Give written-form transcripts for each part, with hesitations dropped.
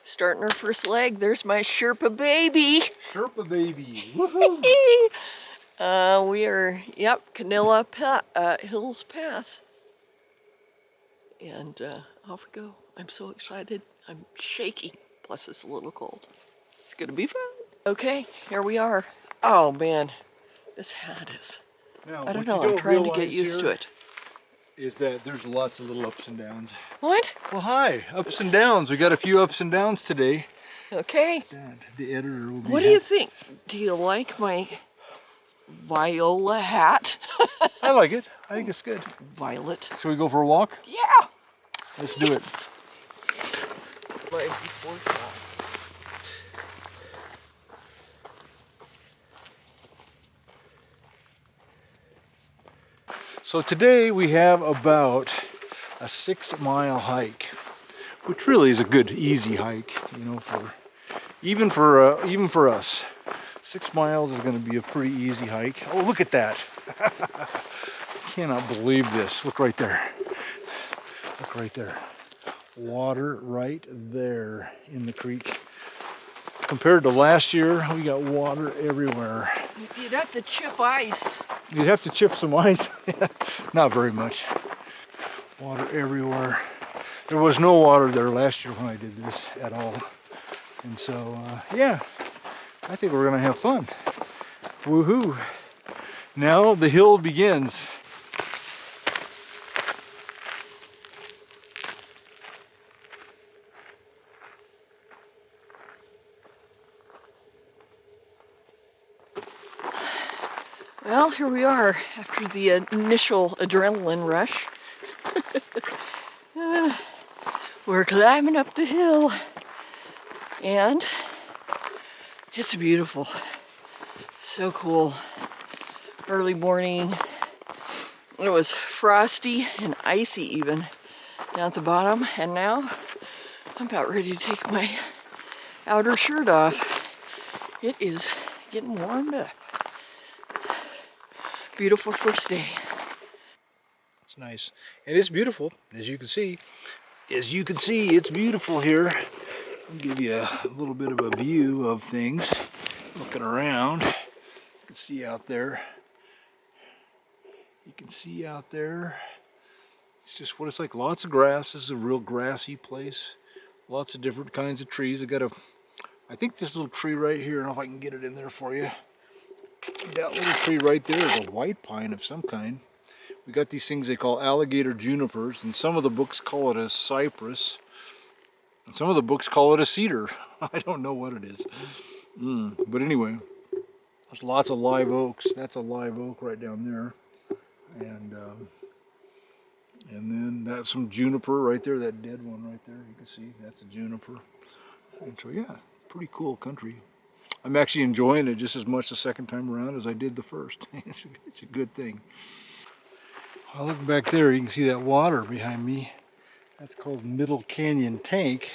Starting our first leg. There's my Sherpa baby. Sherpa baby. Woohoo! We are, Canelo Hills Pass. And off we go. I'm so excited. I'm shaking. Plus it's a little cold. It's gonna be fun. Okay, here we are. Oh man, this hat is, Now, I don't know, I'm trying to get used to it. Is that there's lots of little ups and downs. What? Well, hi, ups and downs. We got a few ups and downs today. Okay. And the editor will be What do you think? Do you like my viola hat? I like it. I think it's good. Violet. So we go for a walk? Yeah. Let's do it. Right before shot. So today we have about a 6-mile hike, which really is a good, easy hike, you know, even for us. 6 miles is going to be a pretty easy hike. Oh, look at that! Cannot believe this. Look right there. Look right there. Water right there in the creek. Compared to last year, we got water everywhere. You'd have to chip ice. You'd have to chip some ice. Not very much. Water everywhere. There was no water there last year when I did this at all. And so, yeah, I think we're gonna have fun. Woohoo! Now the hill begins. Well, here we are after the initial adrenaline rush. We're climbing up the hill and it's beautiful. So cool. Early morning. It was frosty and icy even down at the bottom, and now I'm about ready to take my outer shirt off. It is getting warmed up. Beautiful first day. It's nice. It is beautiful, as you can see. As you can see, it's beautiful here. I'll give you a little bit of a view of things. Looking around, you can see out there. You can see out there. It's just what it's like. Lots of grass. This is a real grassy place. Lots of different kinds of trees. I think this little tree right here, I don't know if I can get it in there for you. That little tree right there is a white pine of some kind. We got these things they call alligator junipers, and some of the books call it a cypress, and some of the books call it a cedar. I don't know what it is. But anyway, there's lots of live oaks. That's a live oak right down there. And then that's some juniper right there, that dead one right there. You can see that's a juniper. And so yeah, pretty cool country. I'm actually enjoying it just as much the second time around as I did the first. It's a good thing. I look back there, you can see that water behind me. That's called Middle Canyon Tank.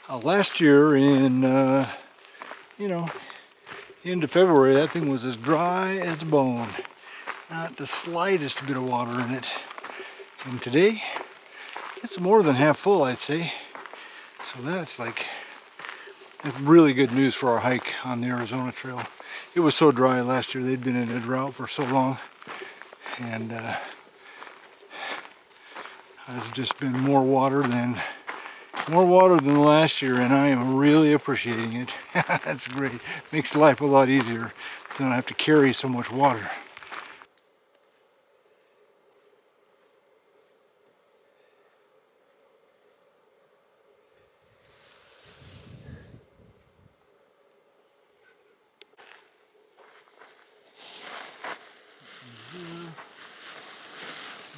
Last year in, end of February, that thing was as dry as a bone. Not the slightest bit of water in it. And today, it's more than half full, I'd say. So that's really good news for our hike on the Arizona Trail. It was so dry last year. They'd been in a drought for so long. And has just been more water than last year, and I am really appreciating it. That's great. Makes life a lot easier. Don't have to carry so much water.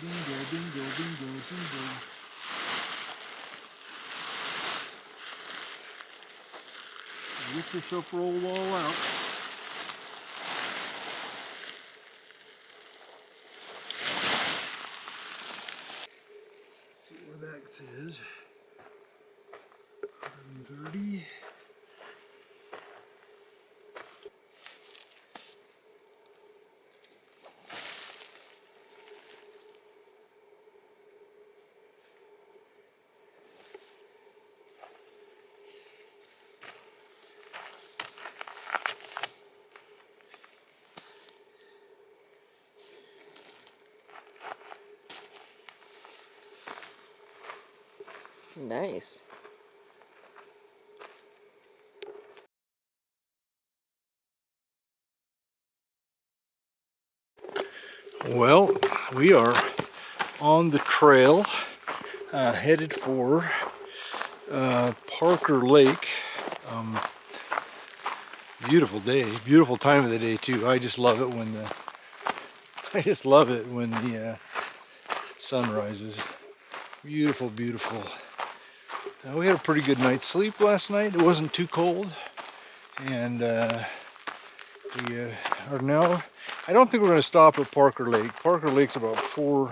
Bingo, bingo, bingo, bingo. Get yourself rolled all out. See where that says. 130. Nice. Well, we are on the trail, headed for Parker Lake. Beautiful day, beautiful time of the day too. I just love it when the sun rises. Beautiful, beautiful. We had a pretty good night's sleep last night. It wasn't too cold, and we are now. I don't think we're going to stop at Parker Lake. Parker Lake's about 4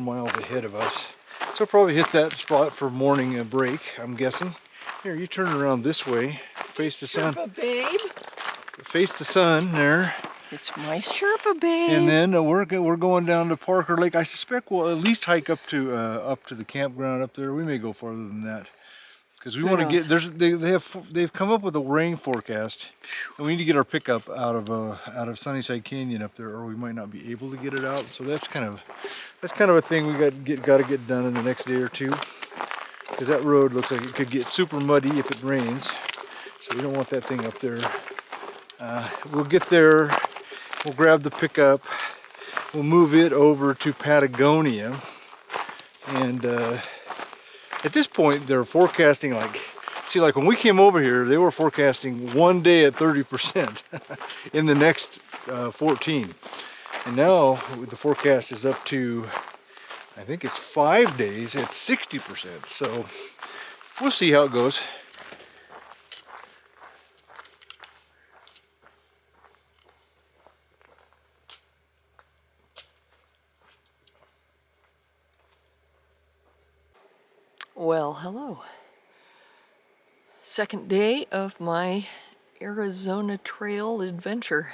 miles ahead of us, so probably hit that spot for morning break, I'm guessing. Here, you turn around this way, face the sun. Sherpa, babe. Face the sun there. It's my Sherpa, babe. And then we're going down to Parker Lake. I suspect we'll at least hike up to the campground up there. We may go farther than that, because we want to get. They've come up with a rain forecast, and we need to get our pickup out of Sunnyside Canyon up there, or we might not be able to get it out. So that's kind of a thing we got to get done in the next day or two, because that road looks like it could get super muddy if it rains. So we don't want that thing up there. We'll get there. We'll grab the pickup, we'll move it over to Patagonia, and at this point they're forecasting like when we came over here, they were forecasting one day at 30% in the next 14. And now the forecast is up to, I think it's 5 days at 60%. So we'll see how it goes. Well, hello. Second day of my Arizona Trail adventure.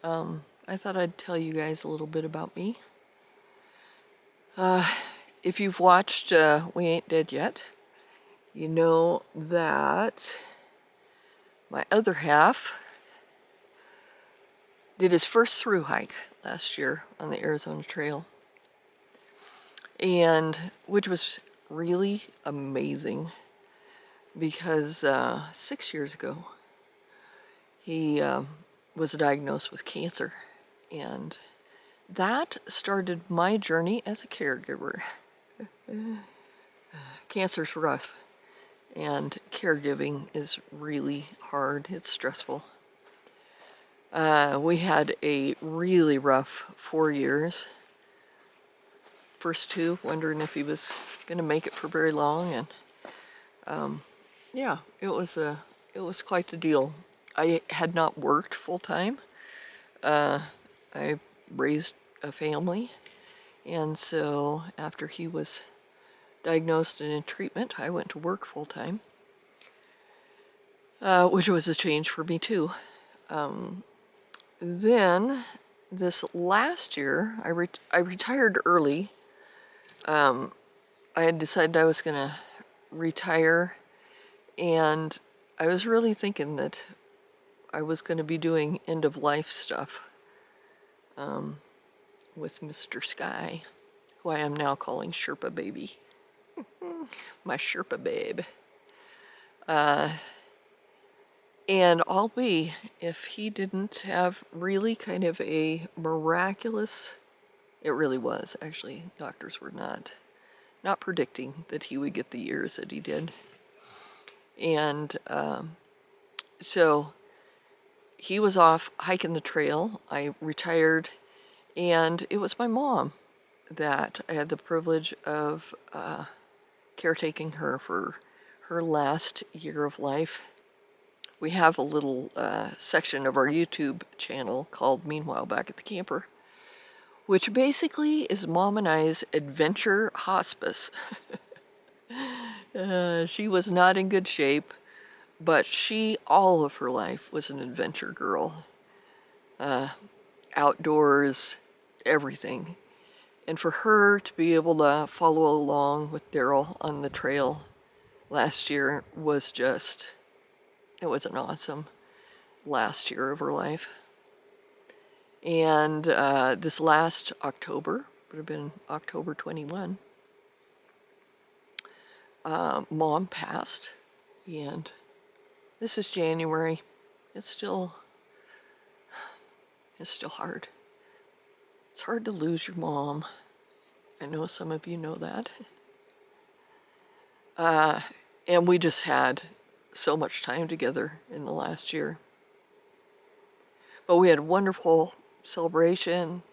I thought I'd tell you guys a little bit about me. If you've watched We Ain't Dead Yet, you know that my other half did his first thru hike last year on the Arizona Trail, and which was really amazing, because 6 years ago he was diagnosed with cancer, and that started my journey as a caregiver. Cancer's rough, and caregiving is really hard. It's stressful. We had a really rough 4 years. First 2, wondering if he was going to make it for very long, and yeah, it was quite the deal. I had not worked full time. I raised a family, and so after he was diagnosed and in treatment, I went to work full time, which was a change for me too. Then this last year, I retired early. I had decided I was going to retire, and I was really thinking that I was going to be doing end-of-life stuff with Mr. Sky, who I am now calling Sherpa Baby. My Sherpa babe. And I'll be, if he didn't have really kind of a miraculous, it really was, actually, doctors were not predicting that he would get the years that he did. And so he was off hiking the trail. I retired, and it was my mom that I had the privilege of caretaking her for her last year of life. We have a little section of our YouTube channel called Meanwhile Back at the Camper, which basically is Mom and I's adventure hospice. She was not in good shape, but all of her life was an adventure girl. Outdoors, everything. And for her to be able to follow along with Darrell on the trail last year was it was an awesome last year of her life. And this last October, would have been October 21, Mom passed, and this is January. It's still hard. It's hard to lose your mom. I know some of you know that. And we just had so much time together in the last year. But we had a wonderful celebration.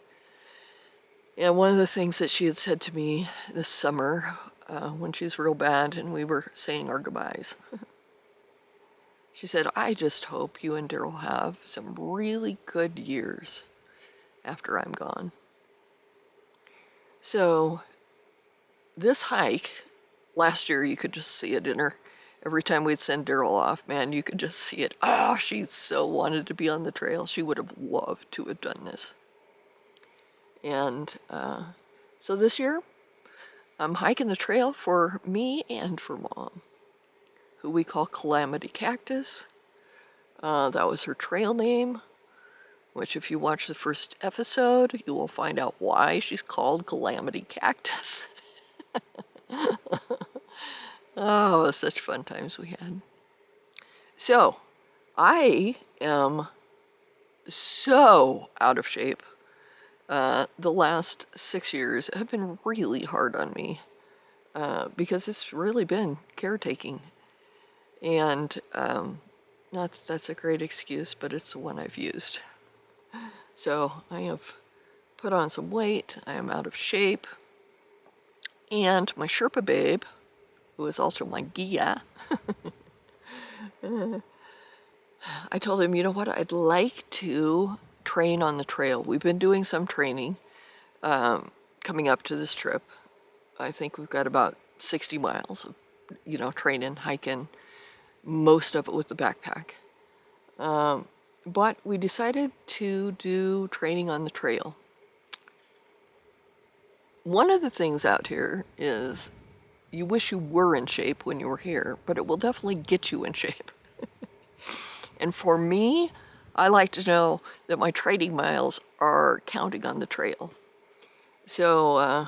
And one of the things that she had said to me this summer, when she was real bad and we were saying our goodbyes, she said, I just hope you and Darrell have some really good years after I'm gone. So this hike, last year you could just see it in her. Every time we'd send Darrell off, man, you could just see it. Oh, she so wanted to be on the trail. She would have loved to have done this. And so this year, I'm hiking the trail for me and for Mom, who we call Calamity Cactus. That was her trail name, which if you watch the first episode, you will find out why she's called Calamity Cactus. Oh, it was such fun times we had. So, I am so out of shape. The last 6 years have been really hard on me because it's really been caretaking. And that's a great excuse, but it's the one I've used. So I have put on some weight. I am out of shape. And my Sherpa babe, who is also my Gia, I told him, you know what, I'd like to train on the trail. We've been doing some training coming up to this trip. I think we've got about 60 miles of, training, hiking, most of it with the backpack. But we decided to do training on the trail. One of the things out here is you wish you were in shape when you were here, but it will definitely get you in shape. And for me, I like to know that my training miles are counting on the trail. So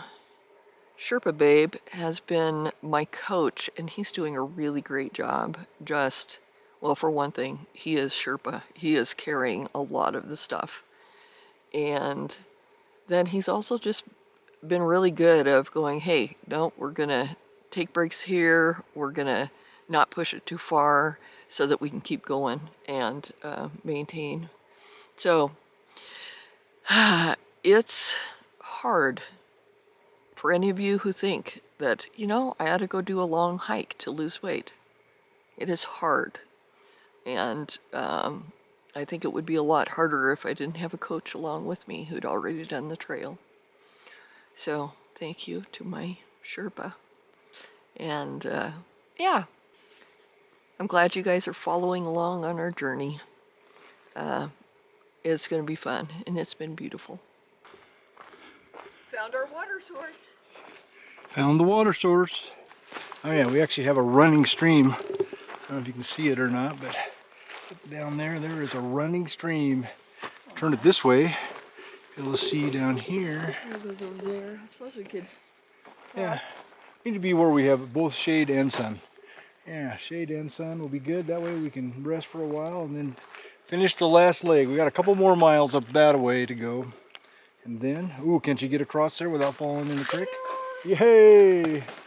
Sherpa Babe has been my coach, and he's doing a really great job. Well, for one thing, he is Sherpa. He is carrying a lot of the stuff. And then he's also just been really good of going, hey, no, we're going to take breaks here. We're going to not push it too far so that we can keep going and maintain. So it's hard for any of you who think that, I ought to go do a long hike to lose weight. It is hard. And I think it would be a lot harder if I didn't have a coach along with me who'd already done the trail. So thank you to my Sherpa. And yeah, I'm glad you guys are following along on our journey. It's going to be fun, and it's been beautiful. Found our water source. Found the water source. Oh yeah, we actually have a running stream. I don't know if you can see it or not, but down there is a running stream. Turn it this way, you'll see down here. It goes over there. I suppose we could. Yeah, need to be where we have both shade and sun. Yeah, shade and sun will be good. That way we can rest for a while and then finish the last leg. We got a couple more miles up that way to go. And then, ooh, can't you get across there without falling in the creek? Yay!